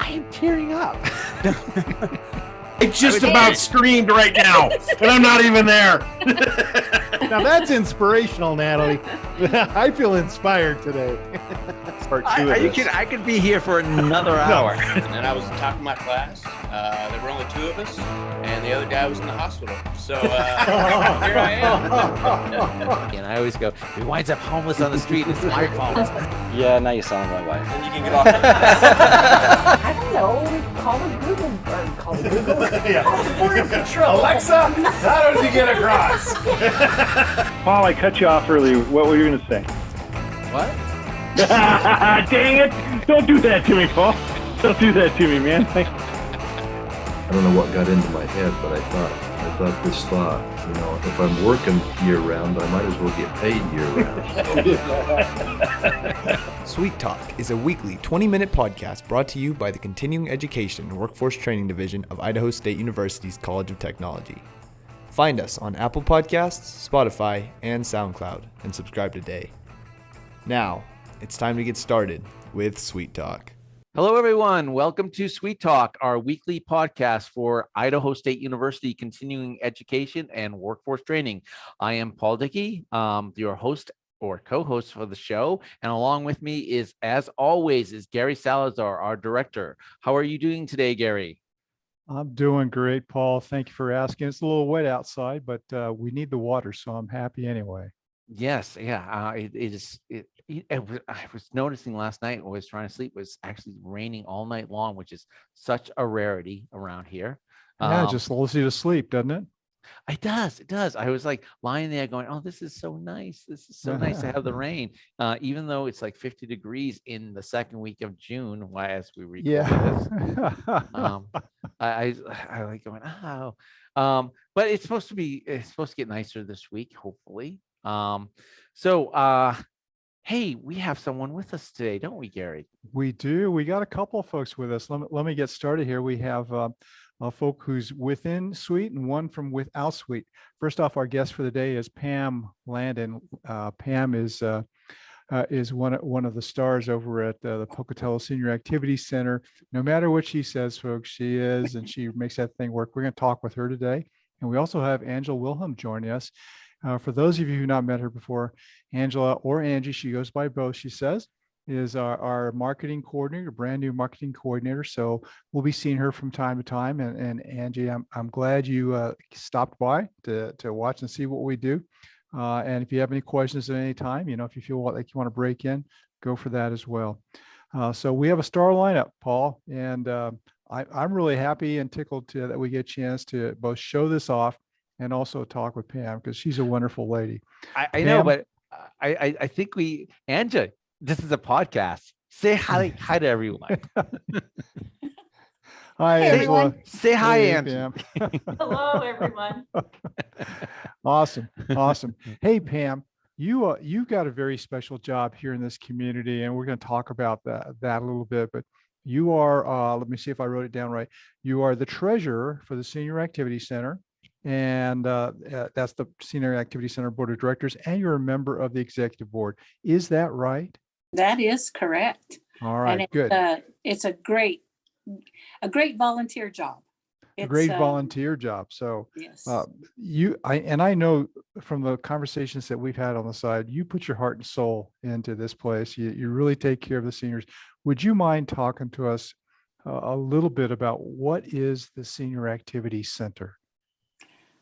I am tearing up. I just about screamed right now, and I'm not even there. Now that's inspirational, Natalie. I feel inspired today. Part two of this. I could be here for another hour. And then I was at the top of my class. There were only two of us, and the other guy was in the hospital. So here I am. And I always go, he winds up homeless on the street. It's my fault. Yeah, now you sound like my wife. And you can get off. I don't know. Call it Google. Or call it Google. Yeah. Control. Alexa, how does he get across? Paul, I cut you off earlier. What were you going to say? What? Dang it! Don't do that to me, Paul. Don't do that to me, man. I don't know what got into my head, but I thought this thought, if I'm working year round, I might as well get paid year round. Sweet Talk is a weekly 20-minute podcast brought to you by the Continuing Education and Workforce Training Division of Idaho State University's College of Technology. Find us on Apple Podcasts, Spotify, and SoundCloud, and subscribe today. Now, it's time to get started with Sweet Talk. Hello, everyone. Welcome to Sweet Talk, our weekly podcast for Idaho State University Continuing Education and Workforce Training. I am Paul Dickey, your host or co-host for the show. And along with me is, as always, is Gary Salazar, our director. How are you doing today, Gary? I'm doing great, Paul. Thank you for asking. It's a little wet outside, but we need the water, so I'm happy anyway. Yes, yeah. I was noticing last night when I was trying to sleep, it was actually raining all night long, which is such a rarity around here. Yeah, it just lulls you to sleep, doesn't it? It does. I was like lying there going, oh, this is so nice. This is so nice to have the rain. Even though it's like 50 degrees in the second week of June, as we record this. I like going, oh. But it's supposed to get nicer this week, hopefully. Hey, we have someone with us today, don't we, Gary? We do. We got a couple of folks with us. Let me get started here. We have a folk who's within Suite and one from without Suite. First off, our guest for the day is Pam Landon. Pam is one of the stars over at the Pocatello Senior Activity Center. No matter what she says, folks, she is, and she makes that thing work. We're going to talk with her today. And we also have Angela Wilhelm joining us. For those of you who've not met her before, Angela or Angie, she goes by both, she says, is our marketing coordinator, brand new marketing coordinator. So we'll be seeing her from time to time. And Angie, I'm glad you stopped by to watch and see what we do. And if you have any questions at any time, if you feel like you want to break in, go for that as well. So we have a star lineup, Paul, and I'm really happy and tickled that we get a chance to both show this off and also talk with Pam, because she's a wonderful lady. I know, but I think Anja, this is a podcast. Say hi to everyone. Hi, hey, Angela. Say hi, hey, Angela. Pam. Hello, everyone. Awesome. Hey, Pam, you've got a very special job here in this community, and we're going to talk about that a little bit. But you are, let me see if I wrote it down right. You are the treasurer for the Senior Activity Center. And that's the Senior Activity Center Board of Directors, and you're a member of the Executive Board. Is that right? That is correct. All right, and good. It's a great volunteer job. A great volunteer job. So yes. I know from the conversations that we've had on the side, you put your heart and soul into this place. You really take care of the seniors. Would you mind talking to us a little bit about what is the Senior Activity Center?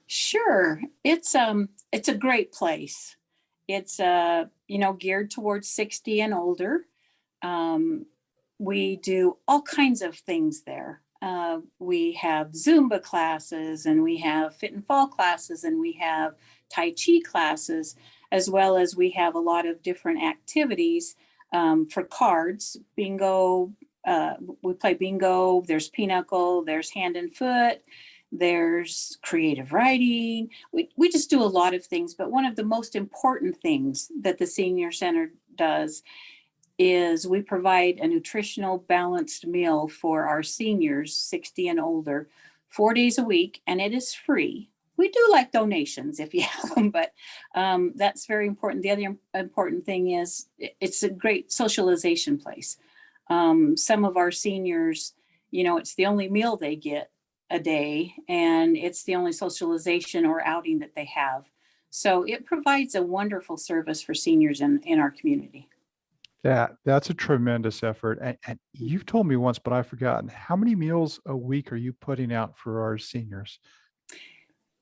Sure. It's a great place. It's geared towards 60 and older. We do all kinds of things there. We have Zumba classes, and we have fit and fall classes, and we have Tai Chi classes, as well as we have a lot of different activities for cards. Bingo, we play bingo. There's pinochle, there's hand and foot. There's creative writing. We just do a lot of things, but one of the most important things that the Senior Center does is we provide a nutritional balanced meal for our seniors 60 and older 4 days a week, and it is free. We do like donations if you have them, but that's very important. The other important thing is it's a great socialization place. Some of our seniors it's the only meal they get a day, and it's the only socialization or outing that they have. So it provides a wonderful service for seniors in our community. That's a tremendous effort. And you've told me once, but I've forgotten, how many meals a week are you putting out for our seniors?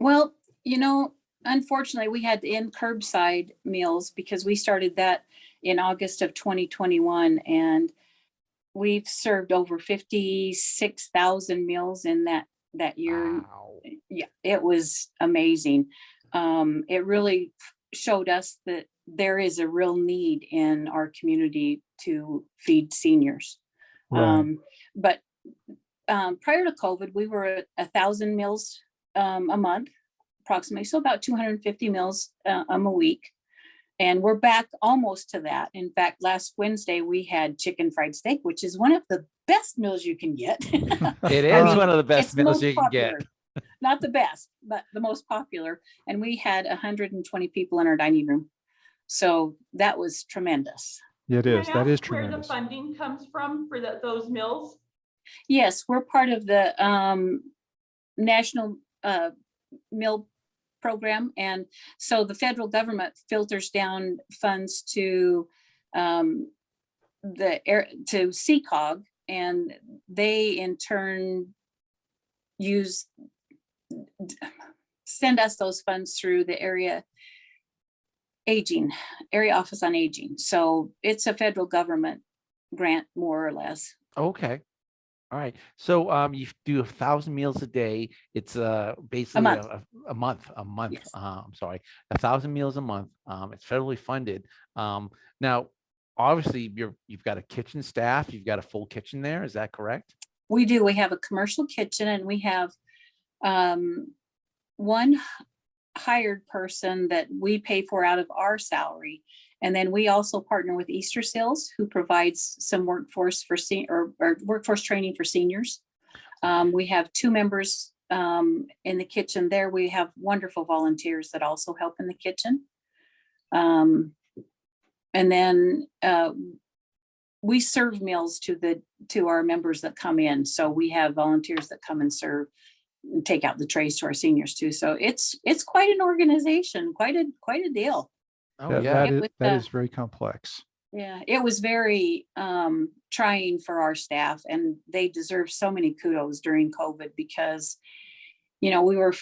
Well, unfortunately, we had to end curbside meals because we started that in August of 2021, and we've served over 56,000 meals in that year. Wow. Yeah, it was amazing. It really showed us that there is a real need in our community to feed seniors. Right. But prior to COVID, we were at 1,000 meals a month, approximately. So about 250 meals a week. And we're back almost to that. In fact, last Wednesday, we had chicken fried steak, which is one of the best meals you can get. It is one of the best it's meals most you can popular. get. Not the best, but the most popular. And we had 120 people in our dining room. So that was tremendous. It is. That is Where the tremendous. funding comes from for those meals? Yes, we're part of the National Meal Program. And so the federal government filters down funds to CECOG, and they in turn send us those funds through the area office on aging. So it's a federal government grant, more or less. Okay. All right. So you do 1,000 meals a day. It's basically a month. Yes. I'm sorry, 1,000 meals a month. It's federally funded. Now, obviously, you've got a kitchen staff. You've got a full kitchen there. Is that correct? We do. We have a commercial kitchen, and we have one hired person that we pay for out of our salary. And then we also partner with Easter Seals, who provides some workforce for or workforce training for seniors. We have 2 members in the kitchen there. We have wonderful volunteers that also help in the kitchen. And then we serve meals to our members that come in. So we have volunteers that come and serve and take out the trays to our seniors too. So it's quite an organization, quite a deal. Oh, yeah. That is very complex. Yeah, it was very trying for our staff, and they deserve so many kudos during COVID because, we were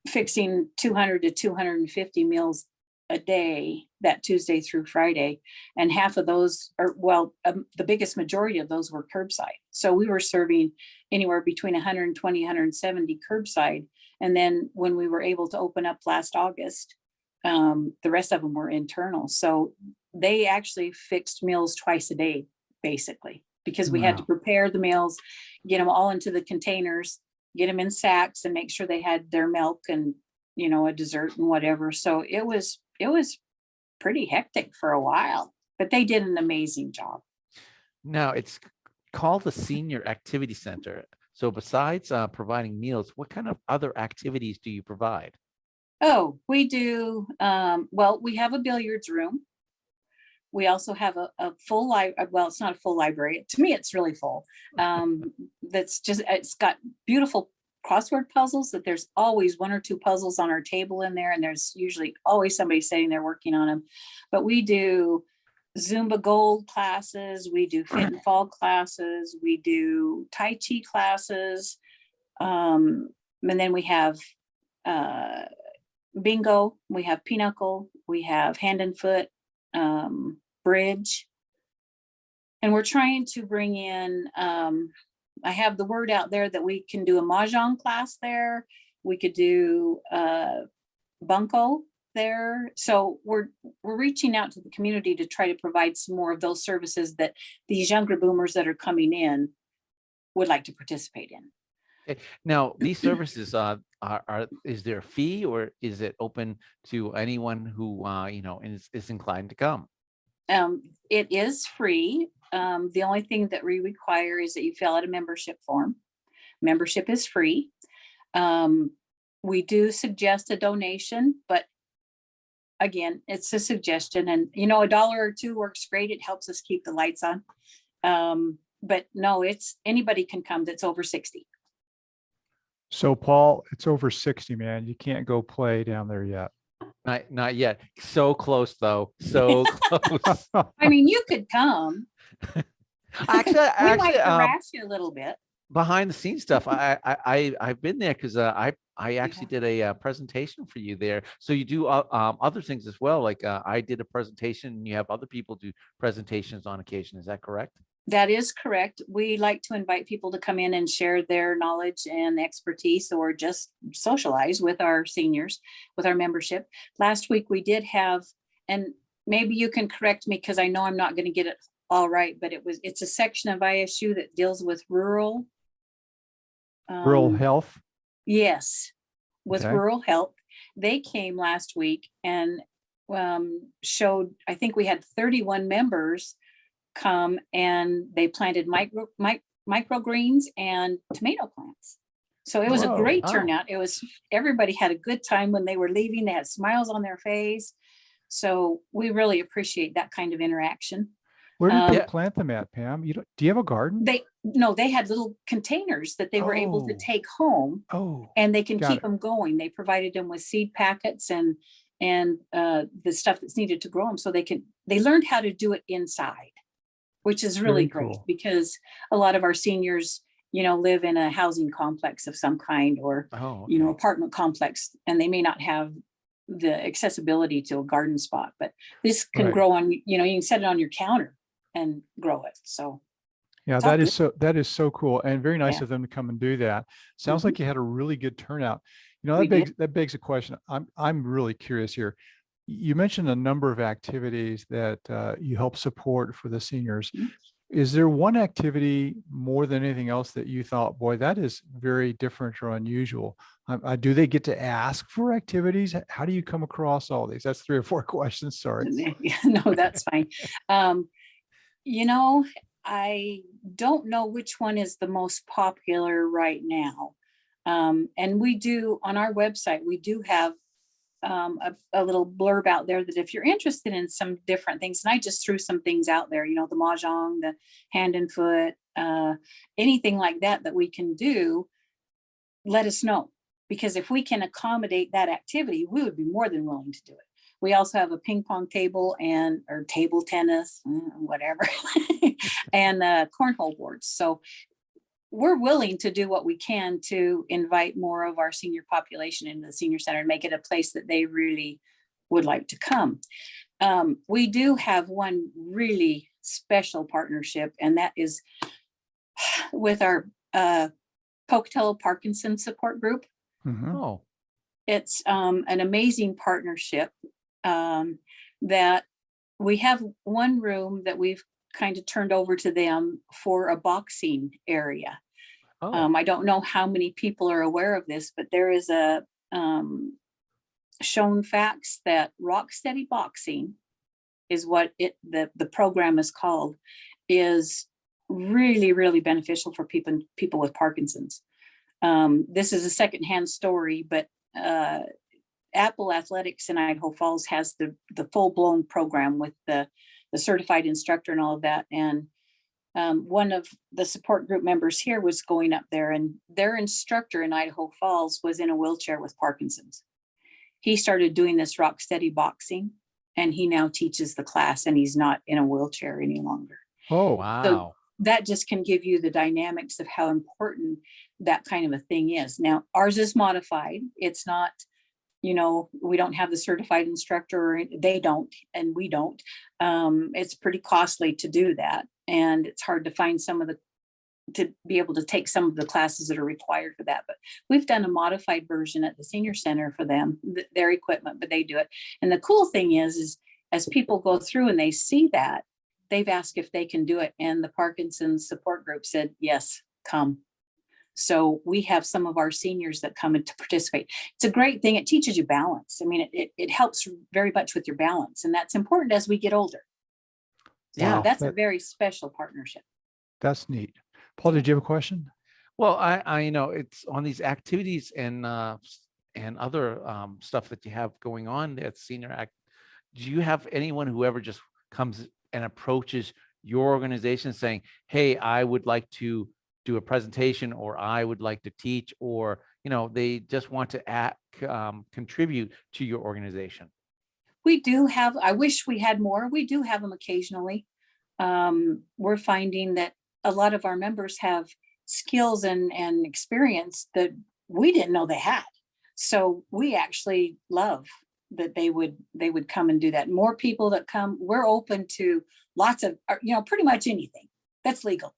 fixing 200 to 250 meals a day that Tuesday through Friday. And half of those the biggest majority of those were curbside. So we were serving anywhere between 120, 170 curbside. And then when we were able to open up last August, the rest of them were internal. So they actually fixed meals twice a day, basically, because we had to prepare the meals, get them all into the containers, get them in sacks, and make sure they had their milk and, a dessert and whatever. So it was pretty hectic for a while, but they did an amazing job. Now, it's called the Senior Activity Center. So besides providing meals, what kind of other activities do you provide? Oh, we do. We have a billiards room. We also have a full library. Well, it's not a full library. To me, it's really full. It's got beautiful crossword puzzles that there's always 1 or 2 puzzles on our table in there. And there's usually always somebody sitting there working on them. But we do Zumba Gold classes. We do Fit and Fall classes. We do Tai Chi classes. And then we have bingo. We have pinochle. We have hand and foot, bridge. And we're trying to bring in, I have the word out there that we can do a mahjong class there. We could do bunko there. So we're reaching out to the community to try to provide some more of those services that these younger boomers that are coming in would like to participate in. Okay. Now, these services is there a fee, or is it open to anyone who is inclined to come? It is free. The only thing that we require is that you fill out a membership form. Membership is free. We do suggest a donation, but again, it's a suggestion, and $1 or $2 works great. It helps us keep the lights on. but no, it's anybody can come that's over 60. So Paul, it's over 60, man. You can't go play down there yet. Not yet. So close though. So close. I mean, you could come. Actually, We might harass you a little bit. behind the scenes stuff. I've been there because I actually did a presentation for you there. So you do other things as well. Like I did a presentation, and you have other people do presentations on occasion. Is that correct? That is correct. We like to invite people to come in and share their knowledge and expertise, or just socialize with our seniors, with our membership. Last week we did have, and maybe you can correct me because I know I'm not going to get it all right, but it's a section of ISU that deals with rural health. Yes, with Okay. rural health. They came last week and showed, I think we had 31 members come, and they planted microgreens and tomato plants. So it was a great turnout. It was, everybody had a good time when they were leaving. They had smiles on their face. So we really appreciate that kind of interaction. Where did they plant them at, Pam? Do you have a garden? They had little containers that they were able to take home. And they can keep them going. They provided them with seed packets and the stuff that's needed to grow them, so they learned how to do it inside, which is really great, because a lot of our seniors, live in a housing complex of some kind, or apartment complex, and they may not have the accessibility to a garden spot. But this can grow on, you can set it on your counter and grow it. So yeah, that is so cool, and very nice of them to come and do that. Sounds like you had a really good turnout. That begs a question. I'm really curious here. You mentioned a number of activities that you help support for the seniors. Is there one activity more than anything else that you thought, boy, that is very different or unusual? Do they get to ask for activities? How do you come across all these? That's 3 or 4 questions. Sorry. No, that's fine. I don't know which one is the most popular right now. And we do, on our website, we do have a little blurb out there that if you're interested in some different things, and I just threw some things out there, the mahjong, the hand and foot, anything like that we can do, let us know. Because if we can accommodate that activity, we would be more than willing to do it. We also have a ping pong table or table tennis, whatever, and cornhole boards. So we're willing to do what we can to invite more of our senior population into the senior center and make it a place that they really would like to come. We do have one really special partnership, and that is with our Pocatello Parkinson's support group. Oh, it's an amazing partnership that we have one room that we've kind of turned over to them for a boxing area. I don't know how many people are aware of this, but there is a shown facts that Rocksteady Boxing is what the program is called, is really, really beneficial for people with Parkinson's. This is a secondhand story, but Apple Athletics in Idaho Falls has the full-blown program with the certified instructor and all of that. And one of the support group members here was going up there, and their instructor in Idaho Falls was in a wheelchair with Parkinson's. He started doing this Rocksteady Boxing, and he now teaches the class, and he's not in a wheelchair any longer. Oh, wow. So that just can give you the dynamics of how important that kind of a thing is. Now, ours is modified. It's not, we don't have the certified instructor, they don't, and we don't. It's pretty costly to do that. And it's hard to find to be able to take some of the classes that are required for that. But we've done a modified version at the senior center for them, their equipment, but they do it. And the cool thing is as people go through and they see that, they've asked if they can do it. And the Parkinson's support group said, yes, come. So we have some of our seniors that come in to participate. It's a great thing. It teaches you balance. I mean, it helps very much with your balance. And that's important as we get older. So that's a very special partnership. That's neat. Paul, did you have a question? Well, I it's on these activities and other stuff that you have going on at Senior Act. Do you have anyone who ever just comes and approaches your organization saying, hey, I would like to do a presentation, or I would like to teach, or, they just want to contribute to your organization? We do have, I wish we had more. We do have them occasionally. We're finding that a lot of our members have skills and experience that we didn't know they had. So we actually love that they would come and do that. More people that come, we're open to lots of, pretty much anything that's legal.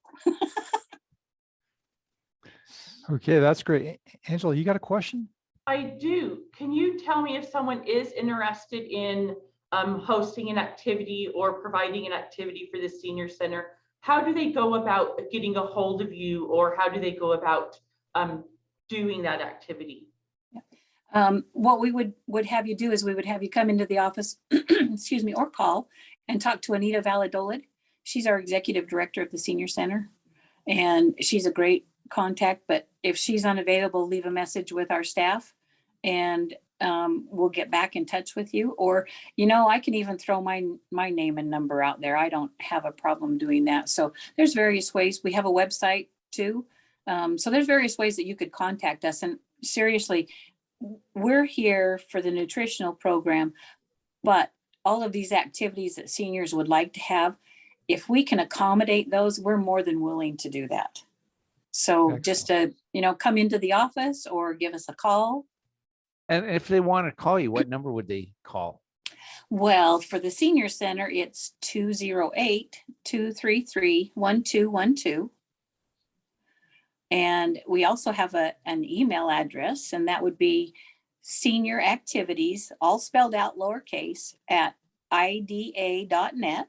Okay, that's great. Angela, you got a question? I do. Can you tell me if someone is interested in hosting an activity or providing an activity for the senior center? How do they go about getting a hold of you, or how do they go about doing that activity? What we would have you do is we would have you come into the office, excuse me, or call and talk to Anita Valladolid. She's our executive director of the senior center, and she's a great contact. But if she's unavailable, leave a message with our staff, and we'll get back in touch with you. Or, I can even throw my name and number out there. I don't have a problem doing that. So there's various ways. We have a website too. So there's various ways that you could contact us. And seriously, we're here for the nutritional program, but all of these activities that seniors would like to have, if we can accommodate those, we're more than willing to do that. So Excellent. just to, come into the office or give us a call. And if they want to call you, what number would they call? Well, for the senior center, it's 208-233-1212. And we also have an email address, and that would be senior activities, all spelled out lowercase, at ida.net.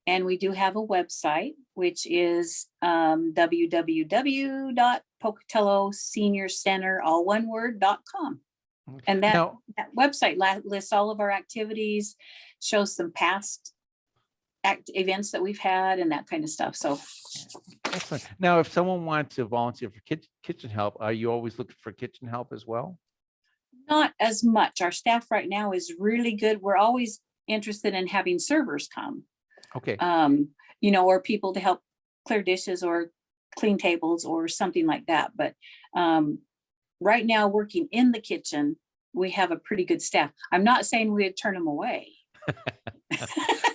And we do have a website, which is www.pocatelloseniorcenter, all one word.com. And that website lists all of our activities, shows some past events that we've had and that kind of stuff. So excellent. Now, if someone wants to volunteer for kitchen help, are you always looking for kitchen help as well? Not as much. Our staff right now is really good. We're always interested in having servers come. Okay. Or people to help clear dishes or clean tables or something like that. But right now, working in the kitchen, we have a pretty good staff. I'm not saying we'd turn them away.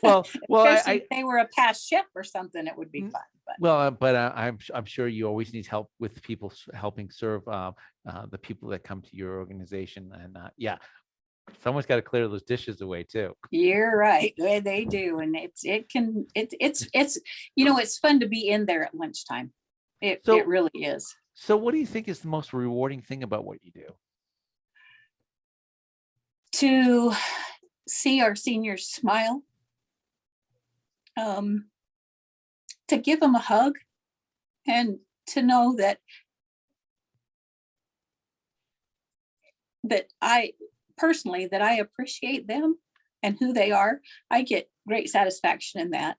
well, especially if they were a past chef or something, it would be fun. But I'm sure you always need help with people helping serve the people that come to your organization, and someone's got to clear those dishes away too. You're right, they do, and it's fun to be in there at lunchtime. It really is. So, what do you think is the most rewarding thing about what you do? To see our seniors smile, to give them a hug, and to know that I personally, that I appreciate them and who they are. I get great satisfaction in that.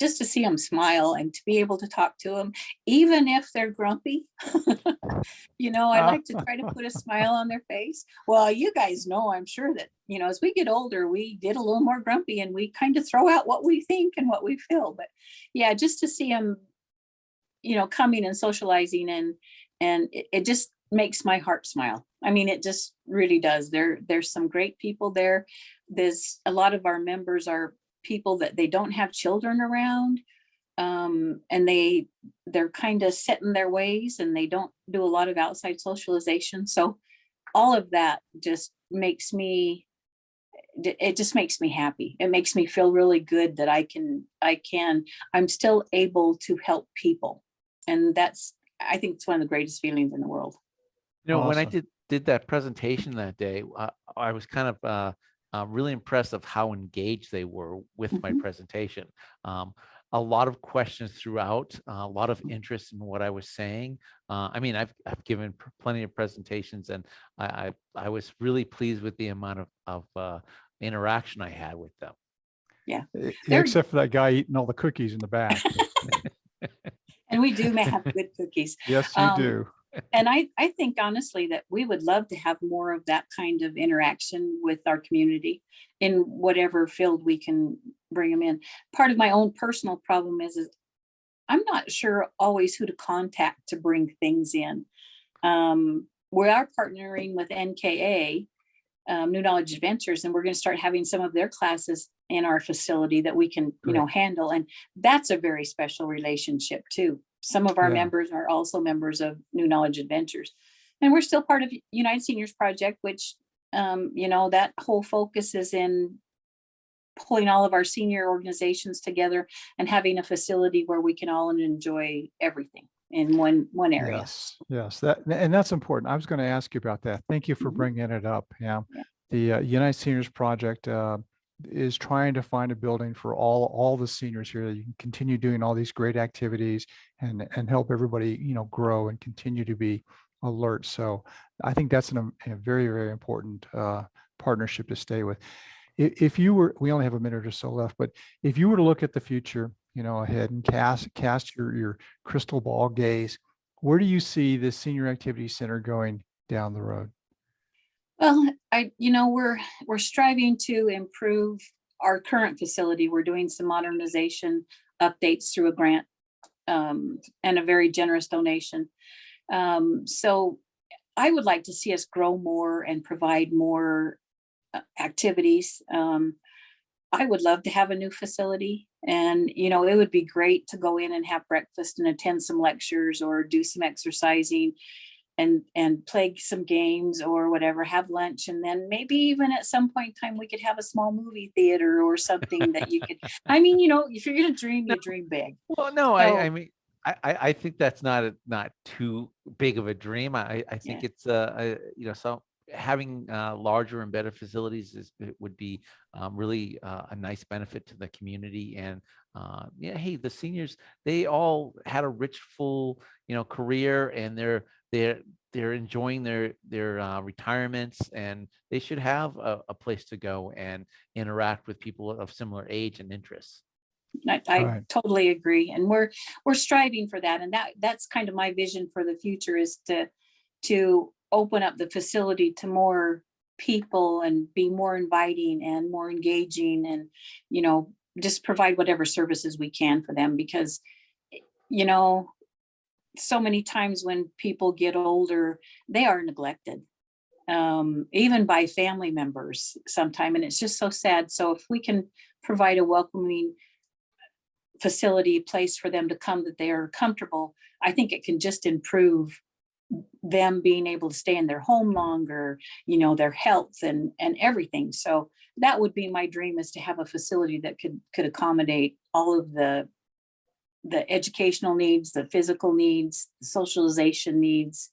Just to see them smile and to be able to talk to them, even if they're grumpy. I like to try to put a smile on their face. Well, you guys know, I'm sure that, as we get older, we get a little more grumpy and we kind of throw out what we think and what we feel. But yeah, just to see them, coming and socializing, and it just makes my heart smile. I mean, it just really does. There's some great people there. There's a lot of our members are people that they don't have children around, and they're kind of set in their ways, and they don't do a lot of outside socialization. So all of that just makes me happy. It makes me feel really good that I'm still able to help people, and I think it's one of the greatest feelings in the world. Awesome. When I did that presentation that day, I was kind of really impressed of how engaged they were with my presentation. A lot of questions throughout, a lot of interest in what I was saying. I mean, I've given plenty of presentations, and I was really pleased with the amount of interaction I had with them. Yeah. Except for that guy eating all the cookies in the back. And we do have good cookies. Yes, you do. And I think honestly that we would love to have more of that kind of interaction with our community in whatever field we can bring them in. Part of my own personal problem is I'm not sure always who to contact to bring things in. We are partnering with NKA, New Knowledge Adventures, and we're going to start having some of their classes in our facility that we can, handle. And that's a very special relationship too. Some of our members are also members of New Knowledge Adventures, and we're still part of United Seniors Project, which, that whole focus is in pulling all of our senior organizations together and having a facility where we can all enjoy everything in one area. Yes, that's important. I was going to ask you about that. Thank you for bringing it up, Pam. Yeah. The United Seniors Project is trying to find a building for all the seniors here. You can continue doing all these great activities and help everybody, grow and continue to be alert. So I think that's a very, very important partnership to stay with. If you were, we only have a minute or so left, but if you were to look at the future, ahead and cast your crystal ball gaze, where do you see the Senior Activity Center going down the road? Well, we're striving to improve our current facility. We're doing some modernization updates through a grant and a very generous donation. So I would like to see us grow more and provide more activities. I would love to have a new facility, and it would be great to go in and have breakfast and attend some lectures or do some exercising and play some games or whatever, have lunch, and then maybe even at some point in time we could have a small movie theater or something that you could, if you're going to dream, you dream big. Well, no, I mean, I think that's not too big of a dream. I think it's so having larger and better facilities would be really a nice benefit to the community. And hey, the seniors, they all had a rich, full career, and they're enjoying their retirements, and they should have a place to go and interact with people of similar age and interests. I totally agree, and we're striving for that, and that's kind of my vision for the future, is to open up the facility to more people and be more inviting and more engaging, and just provide whatever services we can for them, because so many times when people get older, they are neglected, even by family members sometime, and it's just so sad. So if we can provide a welcoming facility place for them to come that they are comfortable, I think it can just improve them being able to stay in their home longer, their health and everything. So that would be my dream, is to have a facility that could accommodate all of the educational needs, the physical needs, the socialization needs,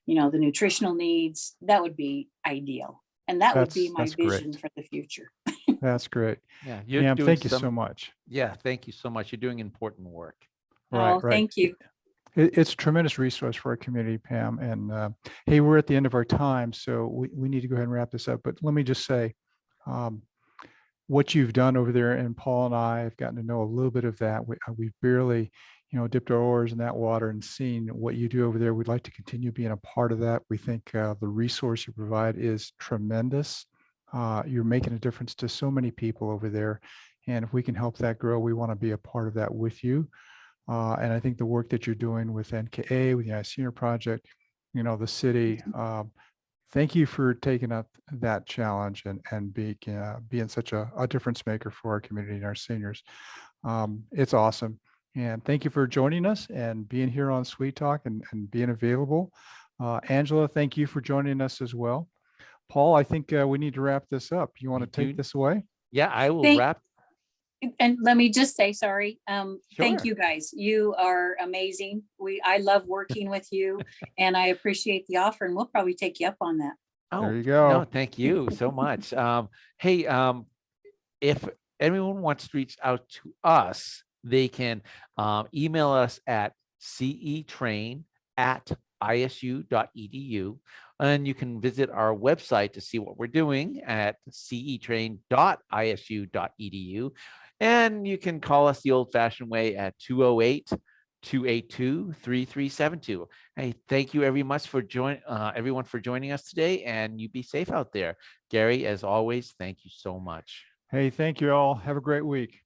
the nutritional needs. That would be ideal. And that would be my vision for the future. That's great. Yeah. Thank you so much. Yeah. Thank you so much. You're doing important work. Right. Thank you. It's a tremendous resource for our community, Pam. And hey, we're at the end of our time, so we need to go ahead and wrap this up. But let me just say, what you've done over there, and Paul and I have gotten to know a little bit of that. We've barely, dipped our oars in that water and seen what you do over there. We'd like to continue being a part of that. We think the resource you provide is tremendous. You're making a difference to so many people over there. And if we can help that grow, we want to be a part of that with you. And I think the work that you're doing with NKA, with the United Senior Project, the city, thank you for taking up that challenge and being such a difference maker for our community and our seniors. It's awesome. And thank you for joining us and being here on Sweet Talk and being available. Angela, thank you for joining us as well. Paul, I think we need to wrap this up. You want to take this away? Yeah, I will wrap. And let me just say, sorry. Sure. Thank you guys. You are amazing. I love working with you, and I appreciate the offer, and we'll probably take you up on that. Oh, there you go. No, thank you so much. Hey, if anyone wants to reach out to us, they can email us at cetrain@isu.edu. And you can visit our website to see what we're doing at cetrain.isu.edu. And you can call us the old-fashioned way at 208-282-3372. Hey, thank you very much for everyone for joining us today, and you be safe out there. Gary, as always, thank you so much. Hey, thank you all. Have a great week.